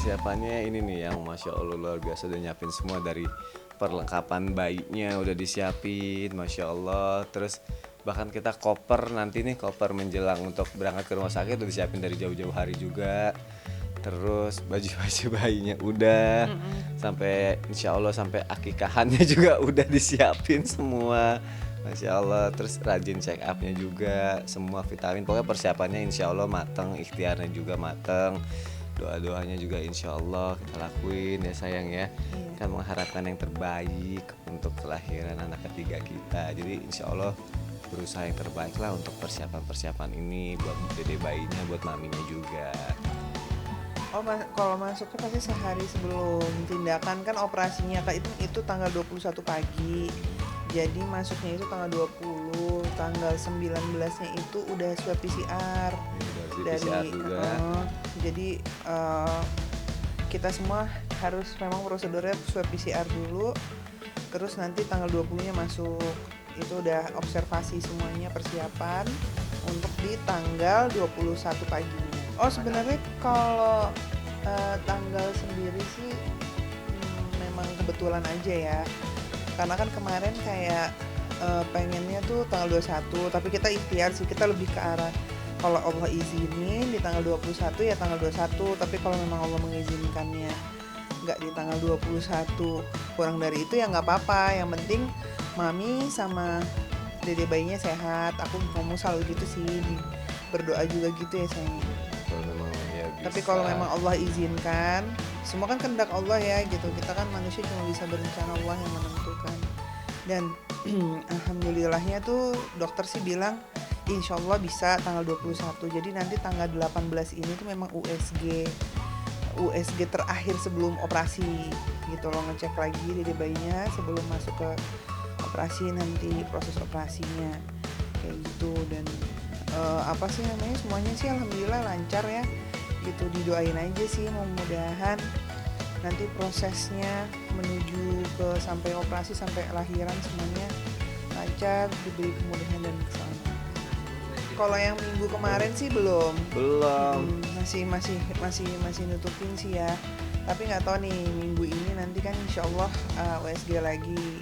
persiapannya ini nih yang Masya Allah luar biasa, udah nyiapin semua dari perlengkapan bayinya udah disiapin Masya Allah. Terus bahkan kita koper nanti nih, koper menjelang untuk berangkat ke rumah sakit udah disiapin dari jauh-jauh hari juga. Terus baju-baju bayinya udah, sampai insya Allah sampai akikahannya juga udah disiapin semua Masya Allah. Terus rajin check upnya juga, semua vitamin, pokoknya persiapannya insya Allah mateng, ikhtiarnya juga mateng, doa-doanya juga insya Allah kita lakuin ya sayang ya. Kita mengharapkan yang terbaik untuk kelahiran anak ketiga kita, jadi insya Allah berusaha yang terbaik lah untuk persiapan-persiapan ini buat dede bayinya, buat maminya juga. Oh, kalau masuknya pasti sehari sebelum tindakan kan operasinya Kak, itu tanggal 21 pagi. Jadi masuknya itu tanggal 20, tanggal 19-nya itu udah swab PCR. Dari PCR juga. Jadi kita semua harus memang prosedurnya swab PCR dulu. Terus nanti tanggal 20-nya masuk. Itu udah observasi semuanya, persiapan untuk di tanggal 21 paginya. Oh, sebenarnya kalau tanggal sendiri sih memang kebetulan aja ya. Karena kan kemarin kayak pengennya tuh tanggal 21, tapi kita ikhtiar sih, kita lebih ke arah kalau Allah izinin di tanggal 21 ya tanggal 21, tapi kalau memang Allah mengizinkannya nggak di tanggal 21 kurang dari itu ya nggak apa-apa, yang penting mami sama dede bayinya sehat. Aku ngomong selalu gitu sih, berdoa juga gitu ya sayang. Tapi kalau memang Allah izinkan, semua kan kehendak Allah ya gitu. Kita kan manusia cuma bisa berencana, Allah yang menentukan. Dan alhamdulillahnya tuh dokter sih bilang insya Allah bisa tanggal 21. Jadi nanti tanggal 18 ini tuh memang USG terakhir sebelum operasi gitu loh, ngecek lagi dede bayinya sebelum masuk ke operasi, nanti proses operasinya kayak gitu. Dan apa sih namanya, semuanya sih alhamdulillah lancar ya gitu. Didoain aja sih, mudah-mudahan nanti prosesnya menuju ke sampai operasi sampai lahiran semuanya lancar, diberi kemudahan dan keselamatan. Kalau yang minggu kemarin sih belum masih nutupin sih ya. Tapi nggak tahu nih minggu ini nanti kan insya Allah USG lagi,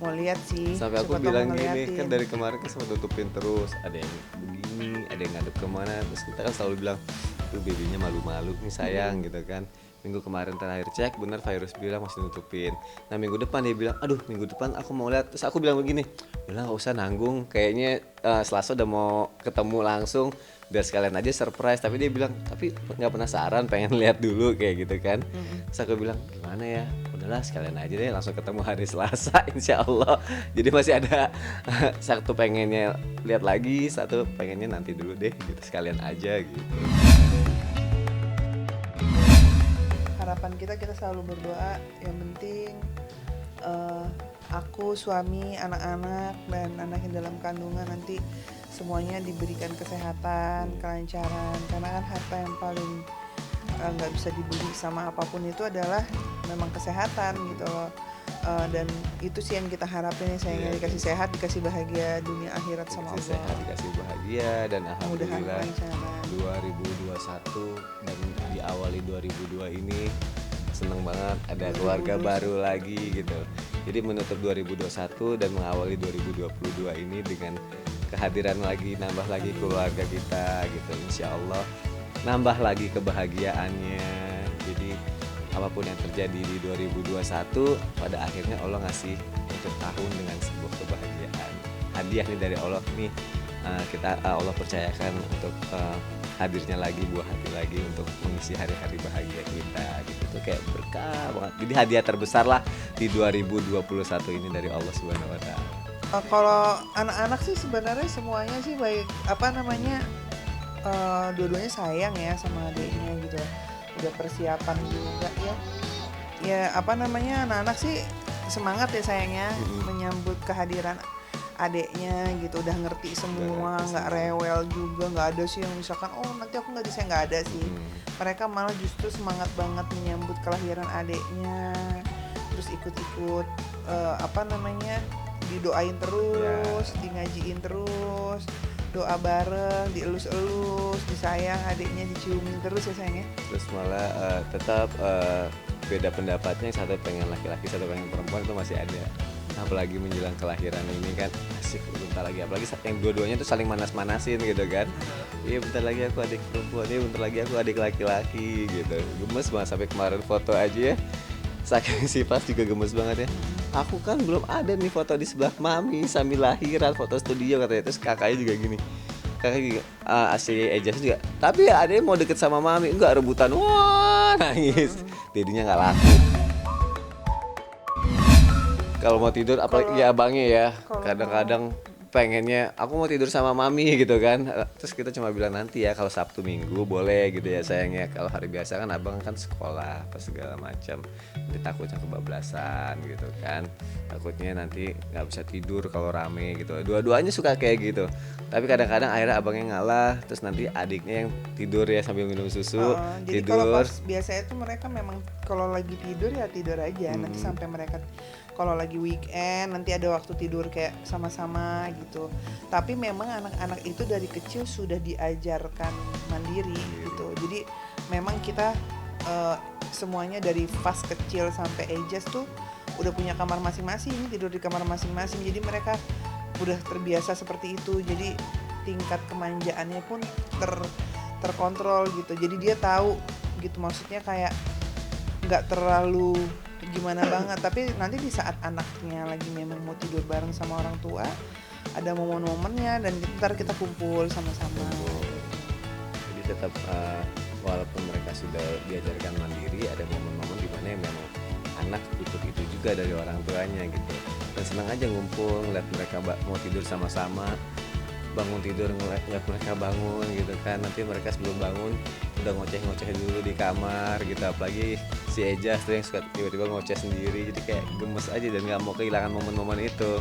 mau lihat sih. Sampai aku bilang gini kan, dari kemarin kan sempat tutupin terus, ada yang begini, ada yang ngadep kemana, terus kita kan selalu bilang tuh babynya malu-malu nih sayang gitu kan. Minggu kemarin terakhir cek bener virus bilang masih nutupin. Nah minggu depan dia bilang aduh minggu depan aku mau lihat. Terus aku bilang begini, bilang nggak usah nanggung, kayaknya Selasa udah mau ketemu langsung, biar sekalian aja surprise. Tapi dia bilang tapi nggak penasaran, pengen lihat dulu kayak gitu kan. Terus aku bilang gimana ya, udahlah sekalian aja deh langsung ketemu hari Selasa insya Allah. Jadi masih ada satu pengennya lihat lagi, satu pengennya nanti dulu deh gitu, sekalian aja gitu. Harapan kita selalu berdoa, yang penting aku, suami, anak-anak dan anak yang dalam kandungan nanti semuanya diberikan kesehatan, kelancaran. Karena kan harta yang paling nggak bisa dibeli sama apapun itu adalah memang kesehatan gitu loh. Dan itu sih yang kita harapin ya sayangnya, dikasih sehat, dikasih bahagia dunia akhirat sama Allah. Sehat, dikasih bahagia, dan alhamdulillah 2021 dan diawali 2002 ini seneng banget ada keluarga baru lagi gitu. Jadi menutup 2021 dan mengawali 2022 ini dengan kehadiran lagi, nambah lagi keluarga kita gitu. Insya Allah nambah lagi kebahagiaannya. Jadi apapun yang terjadi di 2021, pada akhirnya Allah ngasih untuk tahun dengan sebuah kebahagiaan. Hadiah nih dari Allah nih, Allah percayakan untuk hadirnya lagi, buah hati lagi untuk mengisi hari-hari bahagia kita gitu. Tuh kayak berkah banget. Jadi hadiah terbesar lah di 2021 ini dari Allah Subhanahu wa taala. Kalau anak-anak sih sebenarnya semuanya sih baik, dua-duanya sayang ya sama adiknya gitu. Udah persiapan juga ya anak-anak sih semangat ya sayangnya menyambut kehadiran adeknya gitu, udah ngerti semua, nggak rewel juga, nggak ada sih yang misalkan nanti aku nggak bisa, nggak ada sih. Mereka malah justru semangat banget menyambut kelahiran adeknya, terus ikut-ikut didoain terus, di ngajiin terus, doa bareng, dielus-elus, disayang, adiknya diciumin terus ya sayangnya. Terus malah tetap beda pendapatnya, satu pengen laki-laki satu pengen perempuan itu masih ada, apalagi menjelang kelahiran ini kan asik bentar lagi, apalagi yang dua-duanya tuh saling manas-manasin gitu kan. Iya bentar lagi aku adik perempuan, iya bentar lagi aku adik laki-laki gitu. Gemes banget sampai kemarin foto aja ya, saking si Pas juga gemes banget ya. Aku kan belum ada nih foto di sebelah mami sambil lahiran, foto studio katanya. Terus kakaknya juga gini, kakak juga si Ejas juga, tapi ya ada yang mau deket sama mami, enggak, rebutan, wah nangis. Dedinya nggak laku. Kalau mau tidur, apalagi ya abangnya ya, kadang-kadang pengennya aku mau tidur sama mami gitu kan. Terus kita cuma bilang nanti ya kalau Sabtu Minggu boleh gitu ya sayangnya. Kalau hari biasa kan abang kan sekolah apa segala macam, nanti takutnya kebablasan gitu kan, takutnya nanti nggak bisa tidur kalau rame gitu. Dua-duanya suka kayak gitu, tapi kadang-kadang akhirnya abangnya ngalah, terus nanti adiknya yang tidur ya sambil minum susu. Jadi tidur kalau pas biasanya tuh mereka memang kalau lagi tidur ya tidur aja, nanti sampai mereka kalau lagi weekend nanti ada waktu tidur kayak sama-sama gitu. Tapi memang anak-anak itu dari kecil sudah diajarkan mandiri gitu. Jadi memang kita semuanya dari Fas kecil sampai Ejas tuh udah punya kamar masing-masing, tidur di kamar masing-masing. Jadi mereka udah terbiasa seperti itu. Jadi tingkat kemanjaannya pun terkontrol gitu. Jadi dia tahu gitu, maksudnya kayak nggak terlalu gimana banget, tapi nanti di saat anaknya lagi memang mau tidur bareng sama orang tua ada momen-momennya dan ntar kita kumpul sama-sama. Jadi tetap walaupun mereka sudah diajarkan mandiri, ada momen-momen di mana memang anak butuh itu juga dari orang tuanya gitu. Dan senang aja ngumpul ngeliat mereka mau tidur sama-sama, bangun tidur ngeliat mereka bangun gitu kan. Nanti mereka sebelum bangun udah ngoceh-ngoceh dulu di kamar gitu, apalagi si Ejas tuh yang suka tiba-tiba ngoceh sendiri, jadi kayak gemes aja dan nggak mau kehilangan momen-momen itu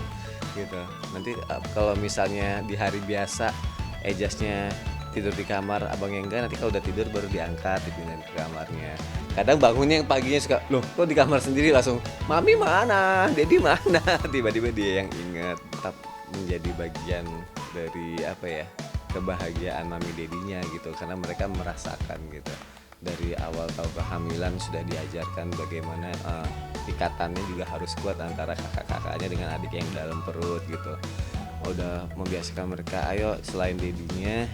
gitu. Nanti kalau misalnya di hari biasa Ejasnya tidur di kamar, abangnya enggak, nanti kalau udah tidur baru diangkat dipindahin ke kamarnya. Kadang bangunnya yang paginya suka, loh kok di kamar sendiri, langsung mami mana, dedi mana, tiba-tiba dia yang ingat. Tetap menjadi bagian dari apa ya, kebahagiaan mami dedinya gitu, karena mereka merasakan gitu dari awal tahu kehamilan sudah diajarkan bagaimana ikatannya juga harus kuat antara kakak-kakaknya dengan adik yang dalam perut gitu. Udah membiasakan mereka, ayo selain dedinya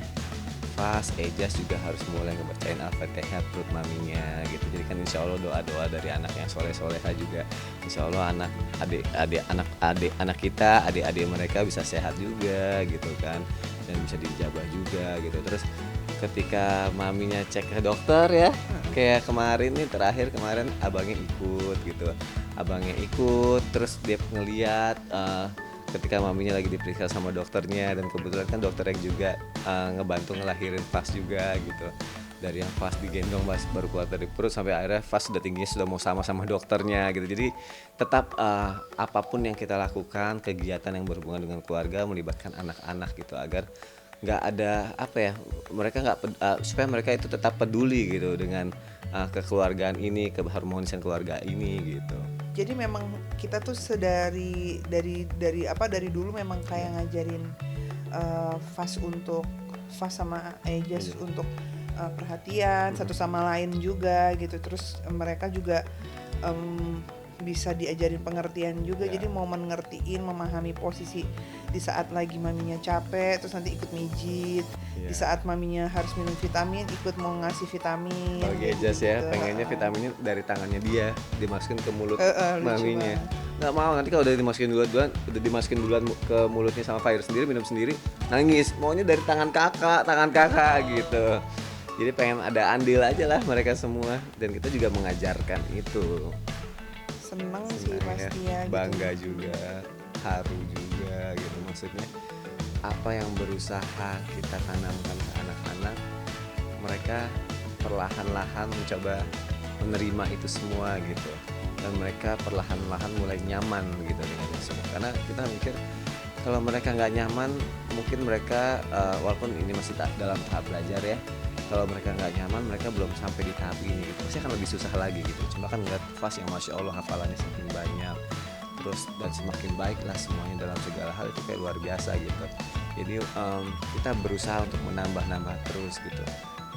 Fas, Ejas juga harus mulai ngebacain Al-Fatihah perut maminya gitu. Jadi kan insya Allah doa-doa dari anak yang soleh-soleha juga, insya Allah anak kita, adik-adik mereka bisa sehat juga gitu kan, dan bisa dijabah juga gitu. Terus ketika maminya cek ke dokter ya, kayak kemarin abangnya ikut gitu, terus dia ngeliat ketika maminya lagi diperiksa sama dokternya, dan kebetulan kan dokter yang juga ngebantu ngelahirin Fas juga gitu. Dari yang Fas digendong baru keluar dari perut sampai akhirnya Fas sudah tingginya sudah mau sama dokternya gitu. Jadi tetap apapun yang kita lakukan, kegiatan yang berhubungan dengan keluarga melibatkan anak-anak gitu, agar nggak ada apa ya, mereka supaya mereka itu tetap peduli gitu dengan kekeluargaan ini, keharmonisan keluarga ini gitu. Jadi memang kita tuh dari dulu memang kayak ngajarin Fas sama Ejas untuk perhatian satu sama lain juga gitu. Terus mereka juga bisa diajarin pengertian juga, jadi momen ngertiin, memahami posisi di saat lagi maminya capek, terus nanti ikut mijit, di saat maminya harus minum vitamin, ikut mau ngasih vitamin. Bagi Ejas ya, pengennya vitaminnya dari tangannya dia dimasukin ke mulut maminya. Nggak mau, nanti kalau udah dimasukin duluan ke mulutnya sama Fahir sendiri, minum sendiri, nangis. Maunya dari tangan kakak gitu. Jadi pengen ada andil aja lah mereka semua, dan kita juga mengajarkan itu. Seneng sih pasti ya, bangga gitu. juga, haru juga gitu. Maksudnya apa yang berusaha kita tanamkan ke anak-anak, mereka perlahan-lahan mencoba menerima itu semua gitu, dan mereka perlahan-lahan mulai nyaman gitu dengan itu semua. Karena kita mikir kalau mereka nggak nyaman, mungkin mereka walaupun ini masih dalam tahap belajar ya, kalau mereka nggak nyaman, mereka belum sampai di tahap ini gitu, pasti akan lebih susah lagi gitu. Cuma kan ngeliat Fas yang Masya Allah hafalannya semakin banyak, terus dan semakin baik lah semuanya dalam segala hal itu kayak luar biasa gitu. Jadi kita berusaha untuk menambah terus gitu.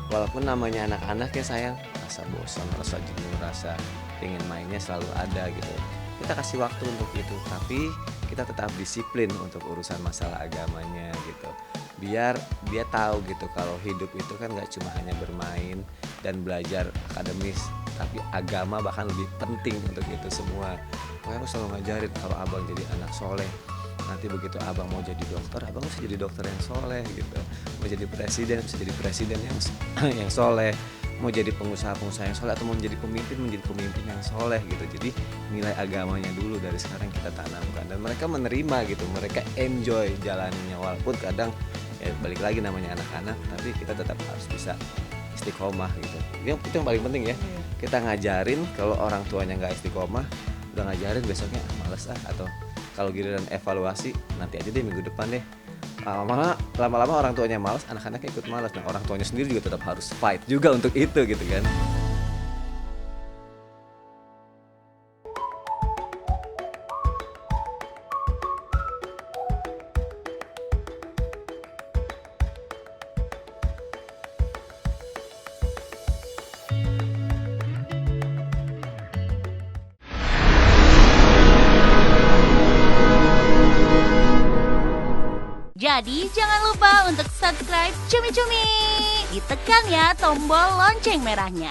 Walaupun namanya anak-anak ya sayang, rasa bosan, rasa jenuh, rasa pengen mainnya selalu ada gitu. Kita kasih waktu untuk itu, tapi kita tetap disiplin untuk urusan masalah agamanya gitu. Biar dia tahu gitu kalau hidup itu kan gak cuma hanya bermain dan belajar akademis, tapi agama bahkan lebih penting untuk itu semua. Makanya aku selalu ngajarin kalau abang jadi anak soleh, nanti begitu abang mau jadi dokter, abang bisa jadi dokter yang soleh gitu. Mau jadi presiden, bisa jadi presiden yang soleh. Mau jadi pengusaha yang soleh, atau mau menjadi pemimpin yang soleh gitu. Jadi nilai agamanya dulu dari sekarang kita tanamkan, dan mereka menerima gitu, mereka enjoy jalannya. Walaupun kadang ya balik lagi namanya anak-anak, tapi kita tetap harus bisa istiqomah gitu. Itu yang paling penting ya. Kita ngajarin, kalau orang tuanya nggak istiqomah, udah ngajarin besoknya males atau kalau giliran evaluasi nanti aja deh minggu depan deh. Lama-lama orang tuanya malas, anak-anaknya ikut malas. Nah, orang tuanya sendiri juga tetap harus fight juga untuk itu gitu kan. Jadi jangan lupa untuk subscribe Cumi Cumi. Ditekan ya tombol lonceng merahnya.